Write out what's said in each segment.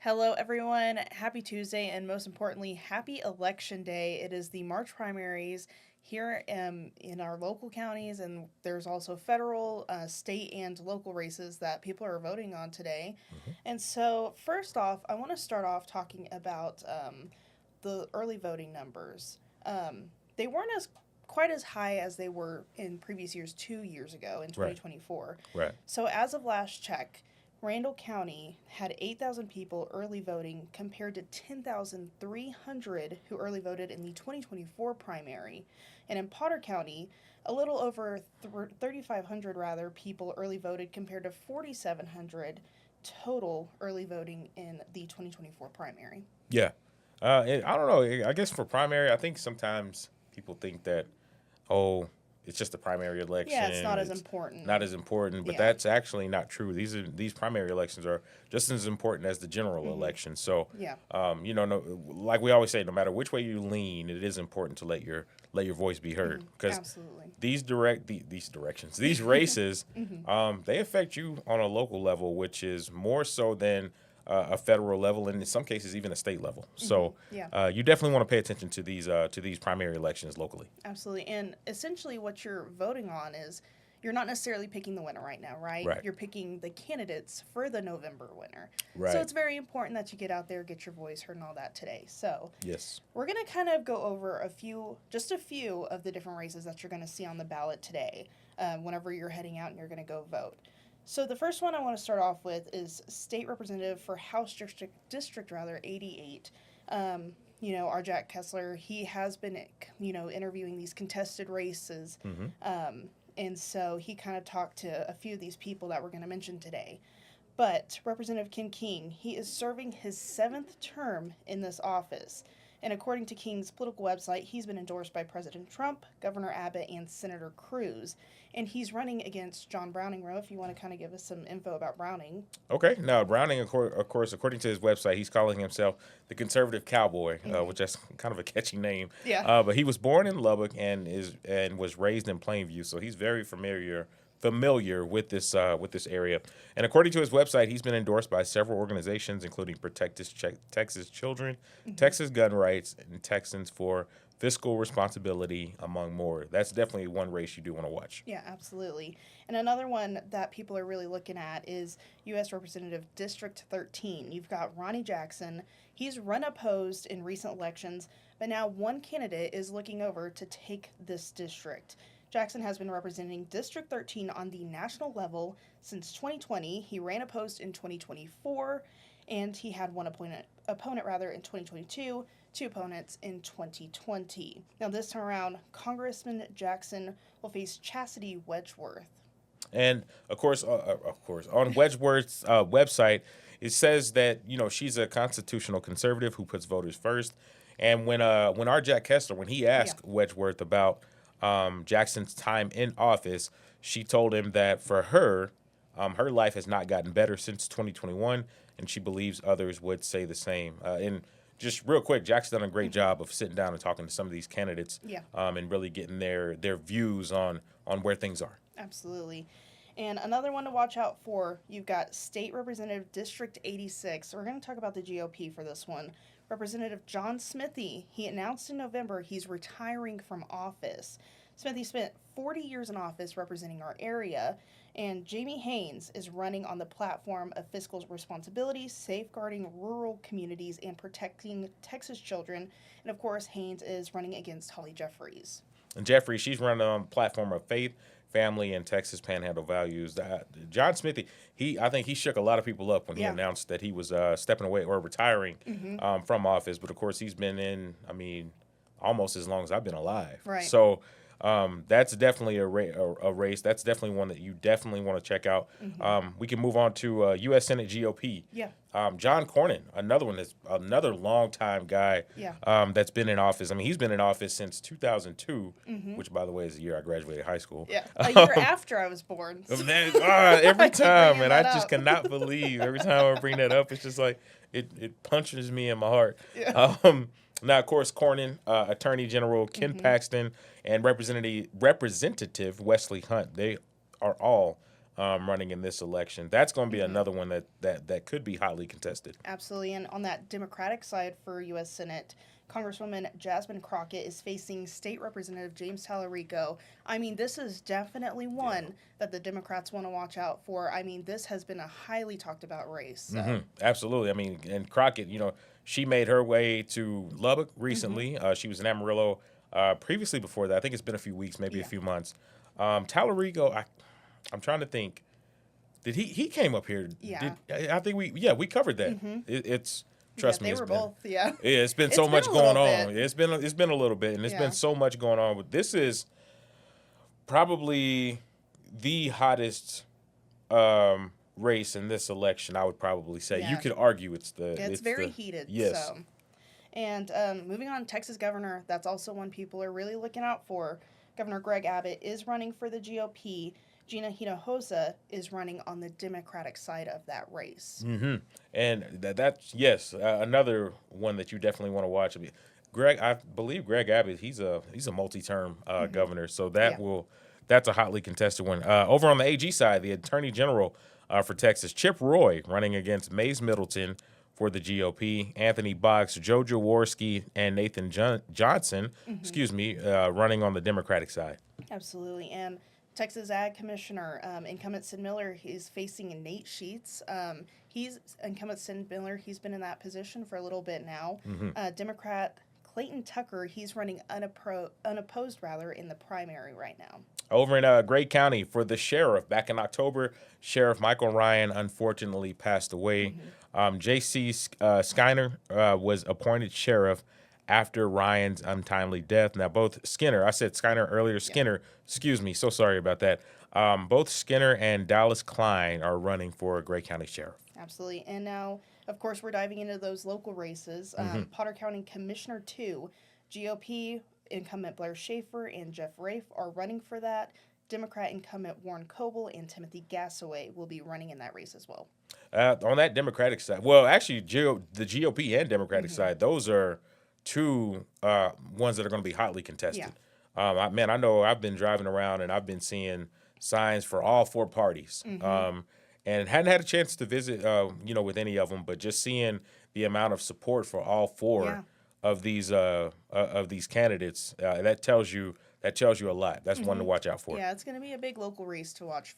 Hello, everyone. Happy Tuesday, and most importantly, happy Election Day. It is the March primaries here in our local counties, and there's also federal, state, and local races that people are voting on today. Hmm. And so, first off, I want to start off talking about the early voting numbers. They weren't as quite as high as they were in previous years, 2 years ago in Right, 2024. right. So, as of last check, Randall County had 8,000 people early voting compared to 10,300 who early voted in the 2024 primary. And in Potter County, a little over 3,500 rather people early voted compared to 4,700 total early voting in the 2024 primary. Yeah. I don't know. I guess for primary, I think sometimes people think that, oh, it's just a primary Yeah, it's election. not as It's important. not as important, but Yeah. that's actually not true. These primary elections are just as important as the general election. So, Yeah. no, like we always say, no matter which way you lean, it is important to let your voice be heard because Absolutely. these directions, these races, Hmm. they affect you on a local level, which is more so than a federal level, and in some cases even a state level. So Yeah. you definitely want to pay attention to these primary elections locally. Absolutely. And essentially, what you're voting on is you're not necessarily picking the winner right now, right? Right, You're picking the candidates for the November winner. So right, it's very important that you get out there, get your voice heard, and all that today. So yes, we're going to kind of go over just a few of the different races that you're going to see on the ballot today whenever you're heading out and you're going to go vote. So the first one I want to start off with is state representative for House District 88. Our Jack Kessler, he has been, interviewing these contested races. hmm And so he kind of talked to a few of these people that we're going to mention today. But Representative Ken King, he is serving his seventh term in this office. And according to King's political website, he's been endorsed by President Trump, Governor Abbott, and Senator Cruz. And he's running against John Browning Rowe, if you want to kind of give us some info about Browning. Okay. Now, Browning, of course, according to his website, he's calling himself the conservative cowboy, which that's kind of a catchy name. Yeah. But he was born in Lubbock and was raised in Plainview, so he's very familiar with this area. And according to his website, he's been endorsed by several organizations, including Protect Texas Children, Texas Gun Rights, and Texans for Fiscal Responsibility, among more. That's definitely one race you do want to watch. Yeah, absolutely. And another one that people are really looking at is U.S. Representative District 13. You've got Ronnie Jackson. He's run opposed in recent elections, but now one candidate is looking over to take this district. Jackson has been representing District 13 on the national level since 2020. He ran opposed in 2024, and he had one opponent in 2022, two opponents in 2020. Now, this time around, Congressman Jackson will face Chastity Wedgeworth. And of course, on Wedgeworth's website, it says that she's a constitutional conservative who puts voters first. And when our Jack Kessler, when he Yeah. asked Wedgeworth about Jackson's time in office, she told him that for her, her life has not gotten better since 2021, and she believes others would say the same. And just real quick, Jack's done a great job of sitting down and talking to some of these candidates, Yeah. and really getting their views on where things are. Absolutely. And another one to watch out for, you've got State Representative District 86. We're going to talk about the GOP for this one. Representative John Smithy, he announced in November he's retiring from office. Smithy spent 40 years in office representing our area, and Jamie Haynes is running on the platform of fiscal responsibility, safeguarding rural communities, and protecting Texas children. And of course, Haynes is running against Holly Jeffries. And Jeffrey, she's running on a platform of faith, family, and Texas Panhandle values. John Smithy, I think he shook a lot of people up when he Yeah. announced that he was stepping away or retiring from office. But of course, he's been in, I mean, almost as long as I've been alive. Right. So that's definitely a race. That's definitely one that you definitely want to check out. We can move on to U.S. Senate GOP. Yeah. John Cornyn, another longtime guy Yeah. that's been in office. I mean, he's been in office since 2002, which, by the way, is the year I graduated high school. Yeah. A year after I was born. So. Every I keep time, bringing and I that just up. cannot believe every time I bring that up, it's just like it punches me in my heart. Yeah. Now, of course, Cornyn, Attorney General Ken Paxton, and Representative Wesley Hunt, they are all running in this election. That's going to be another one that could be hotly contested. Absolutely. And on that Democratic side for U.S. Senate, Congresswoman Jasmine Crockett is facing State Representative James Tallarico. I mean, this is definitely one that the Democrats want to watch out for. I mean, this has been a highly talked about race. So. Absolutely. I mean, and Crockett, she made her way to Lubbock recently. She was in Amarillo previously before that. I think it's been a few weeks, maybe a few months. Tallarico, I'm trying to think. Did he came up here? Yeah. I think we covered that. It's trust me. They were both. Yeah. Yeah, it's been so much going on. It's been a little bit, and it's been so much going on. But this is probably the hottest race in this election. I would probably say you could argue it's very heated. Yes. So. And moving on, Texas governor. That's also one people are really looking out for. Governor Greg Abbott is running for the GOP. Gina Hinojosa is running on the Democratic side of that race. And that's another one that you definitely want to watch. I believe Greg Abbott. He's a multi-term governor, so that's a hotly contested one. Over on the AG side, the Attorney General for Texas, Chip Roy, running against Mays Middleton for the GOP. Anthony Box, Joe Jaworski, and Nathan Johnson, running on the Democratic side. Absolutely, and Texas Ag Commissioner, incumbent Sid Miller, he's facing Nate Sheets. Incumbent Sid Miller, he's been in that position for a little bit now. Democrat Clayton Tucker, he's running unopposed in the primary right now. Over in Gray County for the sheriff, back in October, Sheriff Michael Ryan unfortunately passed away. J.C. Skinner was appointed sheriff after Ryan's untimely death. Now, both Skinner, I said Skinner earlier, Skinner, excuse me, so sorry about that. Both Skinner and Dallas Klein are running for Gray County Sheriff. Absolutely. And now, of course, we're diving into those local races. Potter County Commissioner 2, GOP incumbent Blair Schaefer and Jeff Rafe are running for that. Democrat incumbent Warren Coble and Timothy Gassaway will be running in that race as well. On that Democratic side, well, actually, the GOP and Democratic side, those are two ones that are going to be hotly contested. I know I've been driving around and I've been seeing signs for all four parties, and hadn't had a chance to visit, with any of them, but just seeing the amount of support for all four of these candidates, that tells you a lot. That's one to watch out for. Yeah, it's going to be a big local race to watch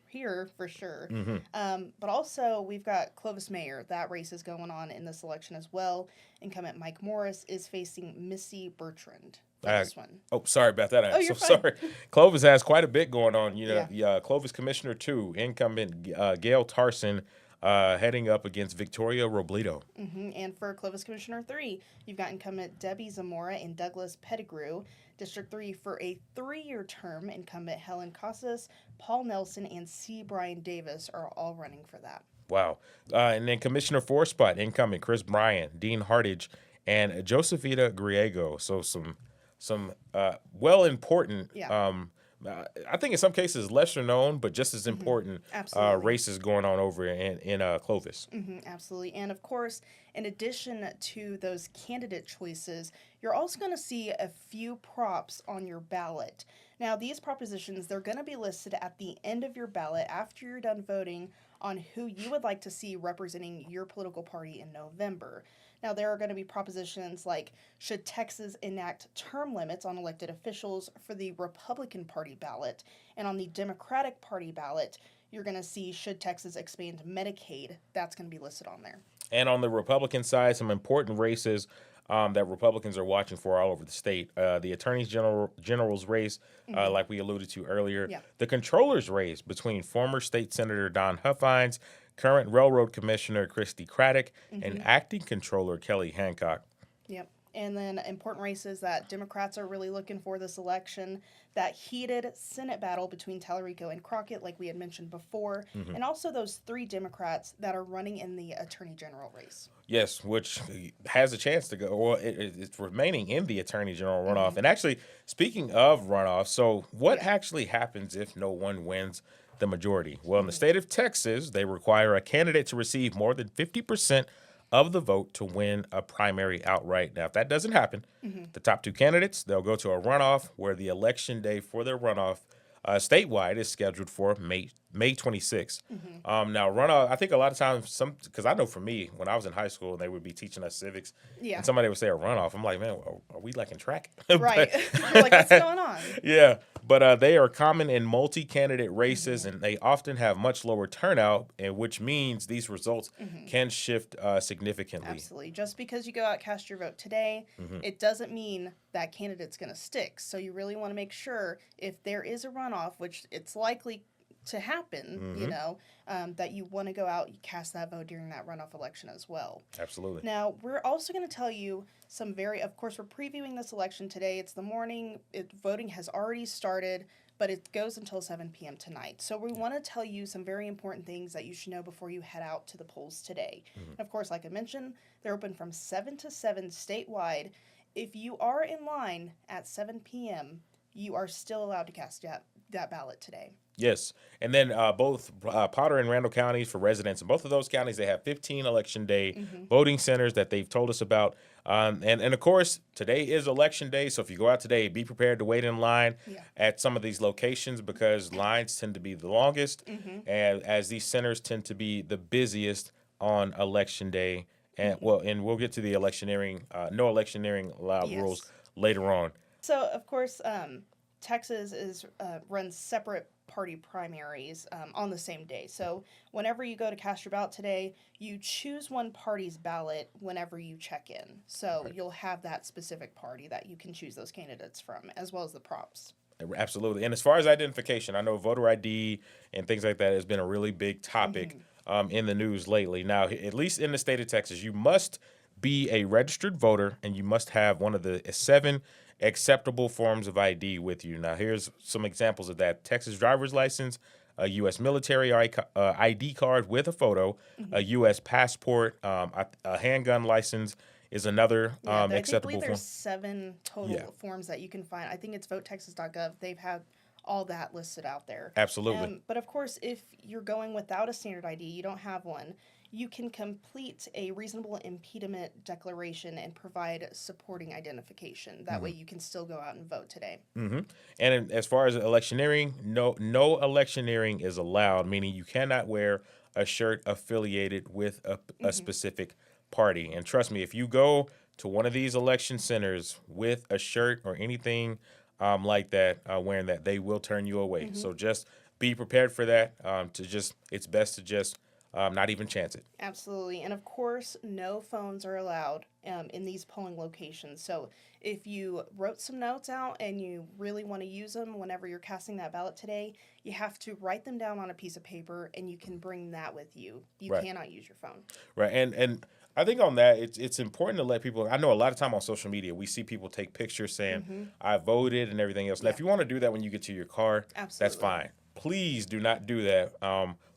here for sure. But also we've got Clovis Mayor. That race is going on in this election as well. Incumbent Mike Morris is facing Missy Bertrand for this one. Oh, sorry about that. I'm you're so fine. sorry. Clovis has quite a bit going on. Clovis Commissioner 2, incumbent Gail Tarson, heading up against Victoria Robledo. And for Clovis Commissioner 3, you've got incumbent Debbie Zamora and Douglas Pettigrew. District 3 for a 3-year term, incumbent Helen Casas, Paul Nelson, and C. Brian Davis are all running for that. Wow. And then Commissioner 4 spot, incumbent Chris Bryan, Dean Hartage, and Josefita Griego. So some important I think in some cases lesser known, but just as important races going on over in Clovis. Absolutely. And of course, in addition to those candidate choices, you're also going to see a few props on your ballot. Now, these propositions, they're going to be listed at the end of your ballot after you're done voting on who you would like to see representing your political party in November. Now, there are going to be propositions like, should Texas enact term limits on elected officials for the Republican Party ballot? And on the Democratic Party ballot, you're going to see, should Texas expand Medicaid? That's going to be listed on there. And on the Republican side, some important races that Republicans are watching for all over the state. The Attorney General's race, like we alluded to earlier. The Controller's race between former State Senator Don Huffines, current Railroad Commissioner Christy Craddock, and Acting Controller Kelly Hancock. Yep. And then important races that Democrats are really looking for this election, that heated Senate battle between Tallarico and Crockett, like we had mentioned before, and also those 3 Democrats that are running in the Attorney General race. Yes, which has a chance to go. Well, it's remaining in the Attorney General runoff. And actually, speaking of runoff, so what actually happens if no one wins the majority? Well, in the state of Texas, they require a candidate to receive more than 50% of the vote to win a primary outright. Now, if that doesn't happen, the top 2 candidates, they'll go to a runoff where the election day for their runoff statewide is scheduled for May May 26th. Mm-hmm. Now, runoff, I think a lot of times, because I know for me, when I was in high school and they would be teaching us civics, Yeah. and somebody would say a runoff, I'm like, man, are we like in track? Right. But You're like, what's going on? yeah, but they are common in multi-candidate races, Mm-hmm. and they often have much lower turnout, and which means these results Mm-hmm. can shift significantly. Absolutely. Just because you go out cast your vote today, Hmm. it doesn't mean that candidate's going to stick. So you really want to make sure if there is a runoff, which it's likely to happen, Hmm. that you want to go out and cast that vote during that runoff election as well. Absolutely. Now, we're also going to tell you of course, we're previewing this election today. It's the morning, voting has already started, but it goes until 7 p.m. tonight. So we want to tell you some very important things that you should know before you head out to the polls today. Hmm. And of course, like I mentioned, they're open from 7 to 7 statewide. If you are in line at 7 p.m., you are still allowed to cast that ballot today. Yes, and then both Potter and Randall counties for residents in both of those counties, they have 15 election day Mm-hmm. voting centers that they've told us about. And of course, today is election day, so if you go out today, be prepared to wait in line Yeah. at some of these locations because lines tend to be the longest, Mm-hmm. and as these centers tend to be the busiest on election day. And Mm-hmm. and we'll get to the electioneering, no electioneering allowed rules Yes. later on. So, of course, Texas runs separate party primaries on the same day. So, whenever you go to cast your ballot today, you choose one party's ballot whenever you check in. So, Right. you'll have that specific party that you can choose those candidates from, as well as the props. Absolutely. And as far as identification, I know voter ID and things like that has been a really big topic Mm-hmm. in the news lately. Now, at least in the state of Texas, you must be a registered voter and you must have one of the 7 acceptable forms of ID with you. Now, here's some examples of that: Texas driver's license, a U.S. military ID card with a photo, Mm-hmm. a U.S. passport, a handgun license is another Yeah, believe acceptable there's form. 7 Yeah, total forms that you can find. I think it's votetexas.gov. They've had all that listed out there. absolutely. But of course, if you're going without a standard ID, you don't have one, you can complete a reasonable impediment declaration and provide supporting identification. That way, you can still go out and vote today. Hmm. And as far as electioneering, no electioneering is allowed, meaning you cannot wear a shirt affiliated with a Hmm. specific party. And trust me, if you go to one of these election centers with a shirt or anything like that, wearing that, they will turn you away. Hmm. So just be prepared for that. It's best to just not even chance it. Absolutely. And of course, no phones are allowed in these polling locations. So if you wrote some notes out and you really want to use them whenever you're casting that ballot today, you have to write them down on a piece of paper and you can bring that with you. You Right. cannot use your phone. Right, and I think on that it's important to let people. I know a lot of time on social media we see people take pictures saying Hmm. I voted and everything else. Now, Yeah, if you want to do that when you get to your car, that's absolutely. fine. Please do not do that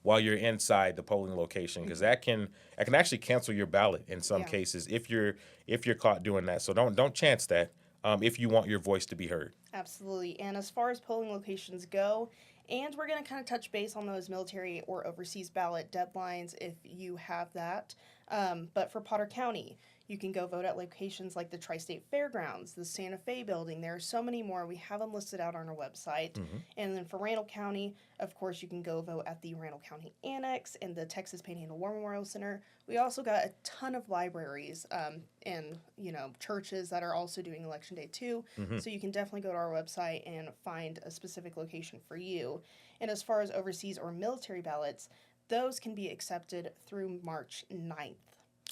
while you're inside the polling location because that can actually cancel your ballot in some Yeah. cases if you're caught doing that. So don't chance that if you want your voice to be heard. Absolutely. And as far as polling locations go, and we're going to kind of touch base on those military or overseas ballot deadlines if you have that. But for Potter County, you can go vote at locations like the Tri State Fairgrounds, the Santa Fe building. There are so many more. We have them listed out on our website. Hmm. And then for Randall County, of course, you can go vote at the Randall County Annex and the Texas Panhandle War Memorial Center. We also got a ton of libraries and churches that are also doing election day too. Hmm. So you can definitely go to our website and find a specific location for you. And as far as overseas or military ballots, those can be accepted through March 9th.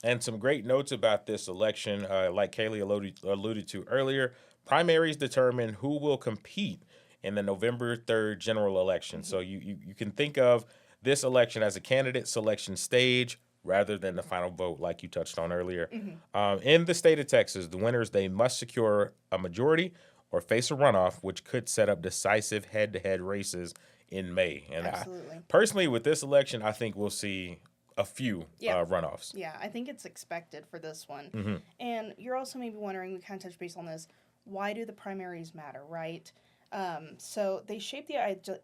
And some great notes about this election, like Caylee alluded to earlier. Primaries determine who will compete in the November 3rd general election. Mm-hmm. So you can think of this election as a candidate selection stage rather than the final vote, like you touched on earlier. Mm-hmm. In the state of Texas, the winners they must secure a majority or face a runoff, which could set up decisive head-to-head races in May. And Absolutely. personally, with this election, I think we'll see a few Yeah. runoffs. Yeah, I think it's expected for this one. Hmm. And you're also maybe wondering, we kind of touched base on this, why do the primaries matter, right? So they shape the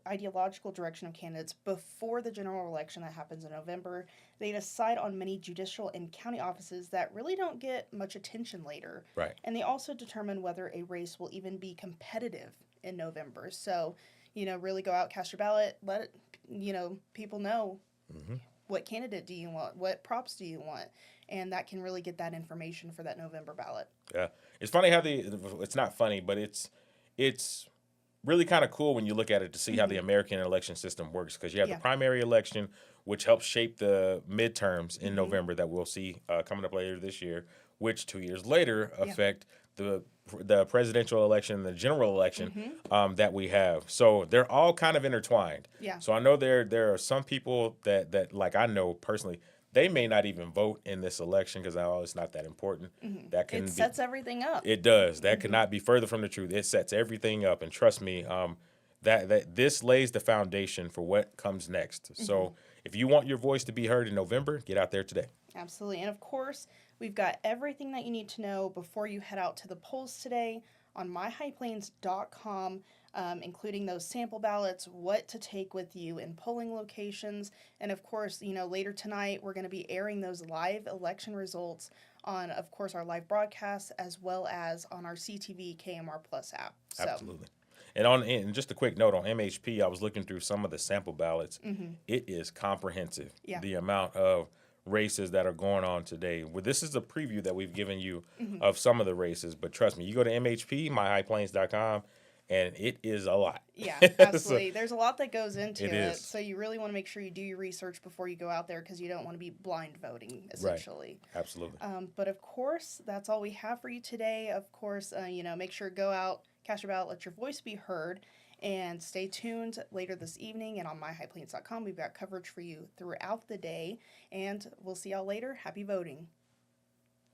ideological direction of candidates before the general election that happens in November. They decide on many judicial and county offices that really don't get much attention later. Right. And they also determine whether a race will even be competitive in November. So really go out, cast your ballot, let people know Hmm. what candidate do you want, what props do you want, and that can really get that information for that November ballot. Yeah, it's funny how it's not funny, but it's really kind of cool when you look at it to see how the Hmm. American election system works because you have the Yeah. primary election, which helps shape the midterms in Hmm. November that we'll see coming up later this year, which 2 years later Yeah. affect the presidential election, the general election Hmm. that we have. So they're all kind of intertwined. Yeah. So I know there are some people that like I know personally they may not even vote in this election because it's not that important. Hmm. That It can be sets everything up. it does. That could Hmm. not be further from the truth. It sets everything up, and trust me, that this lays the foundation for what comes next. Hmm. So, if you want your voice to be heard in November, get out there today. Absolutely. And of course, we've got everything that you need to know before you head out to the polls today on myhighplains.com, including those sample ballots, what to take with you in polling locations. And of course, later tonight, we're going to be airing those live election results on, of course, our live broadcast as well as on our CTV KMR Plus app. So, Absolutely. And just a quick note on MHP, I was looking through some of the sample ballots. mhm, It is comprehensive. yeah. The amount of races that are going on today. Well, this is a preview that we've given you Mhm. of some of the races, but trust me, you go to MHP, myhighplains.com, and it is a lot. Yeah, So, absolutely. There's a lot that goes into it it, is. so you really want to make sure you do your research before you go out there because you don't want to be blind voting, Right. essentially. Absolutely. But of course, that's all we have for you today. Of course, make sure to go out, cast your ballot, let your voice be heard, and stay tuned later this evening. And on myhighplains.com, we've got coverage for you throughout the day. And we'll see y'all later. Happy voting.